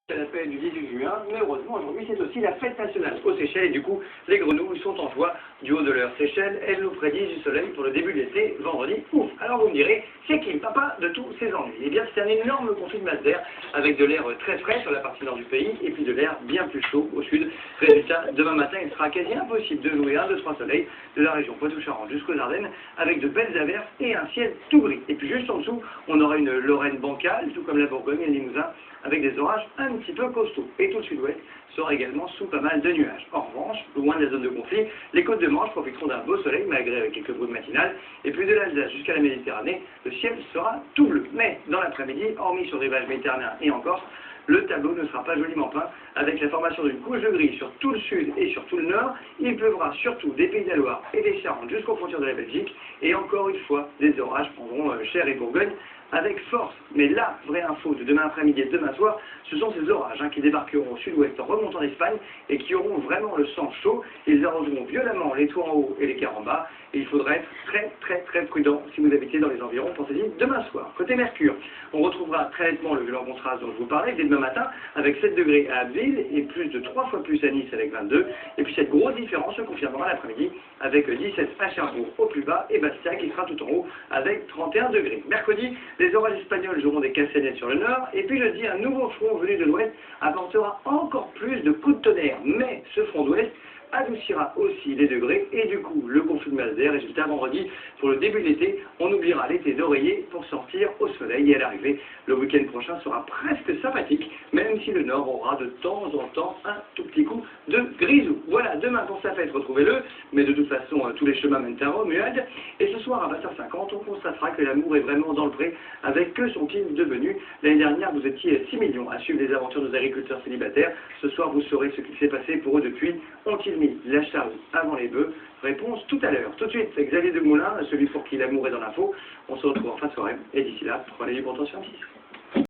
C'est la fête du 18 juin, mais heureusement aujourd'hui c'est aussi la fête nationale aux Seychelles et du coup les grenouilles sont en joie du haut de leur Seychelles. Elles nous prédisent du soleil pour le début de l'été, vendredi. Ouf. Alors vous me direz, c'est qui le papa de tous ces ennuis? Eh bien c'est un énorme conflit de masse d'air avec de l'air très frais sur la partie nord du pays et puis de l'air bien plus chaud au sud. Résultat, demain matin il sera quasi impossible de jouer un, deux, trois soleils de la région Poitou-Charentes jusqu'aux Ardennes avec de belles averses et un ciel tout gris. Et puis juste en dessous, on aura une Lorraine bancale, tout comme la Bourgogne et le Limousin, avec des orages un petit peu costauds. Et tout le sud-ouest sera également sous pas mal de nuages. En revanche, loin de la zone de conflit, les côtes de Manche profiteront d'un beau soleil, malgré quelques brumes matinales, et puis de l'Alsace jusqu'à la Méditerranée, le ciel sera tout bleu. Mais dans l'après-midi, hormis sur le rivage méditerranéen et en Corse, le tableau ne sera pas joliment peint, avec la formation d'une couche de gris sur tout le sud et sur tout le nord. Il pleuvra surtout des Pays de la Loire et des Charentes jusqu'aux frontières de la Belgique, et encore une fois, des orages prendront Cher et Bourgogne avec force. Mais la vraie info de demain après-midi et de demain soir, ce sont ces orages qui débarqueront au sud-ouest en remontant d'Espagne et qui auront vraiment le sang chaud. Ils arroseront violemment les toits en haut et les quarts en bas, et il faudra être très prudent si vous habitez dans les environs, pensez-y, demain soir. Côté Mercure, on retrouvera très nettement le violent contraste dont je vous parlais dès demain matin, avec 7 degrés à Abbeville et plus de 3 fois plus à Nice avec 22, et puis cette grosse différence se confirmera l'après-midi avec 17 à Cherbourg au plus bas et Bastia qui sera tout en haut avec 31 degrés. Mercredi, les orages espagnols joueront des castanets sur le nord, et puis jeudi, un nouveau front venu de l'ouest apportera encore plus de coups de tonnerre, mais ce front d'ouest adoucira aussi les degrés et du coup le conflit de masse d'air. Résultat, vendredi, pour le début de l'été, on oubliera l'été d'oreiller pour sortir au soleil, et à l'arrivée, le week-end prochain sera presque sympathique, même si le nord aura de temps en temps un tout petit coup de grisou. Voilà, demain pour sa fête, retrouvez-le, mais de toute façon, tous les chemins mènent à Rome, et ce soir à 20h50, on constatera que l'amour est vraiment dans le pré. Avec que sont-ils devenus? L'année dernière, vous étiez 6 millions à suivre les aventures de nos agriculteurs célibataires. Ce soir, vous saurez ce qui s'est passé pour eux depuis. Ont-ils mis la charrue avant les bœufs? Réponse tout à l'heure. Tout de suite, Xavier Demoulin, celui pour qui l'amour est dans l'info. On se retrouve en fin de soirée. Et d'ici là, prenez du bon temps sur M6.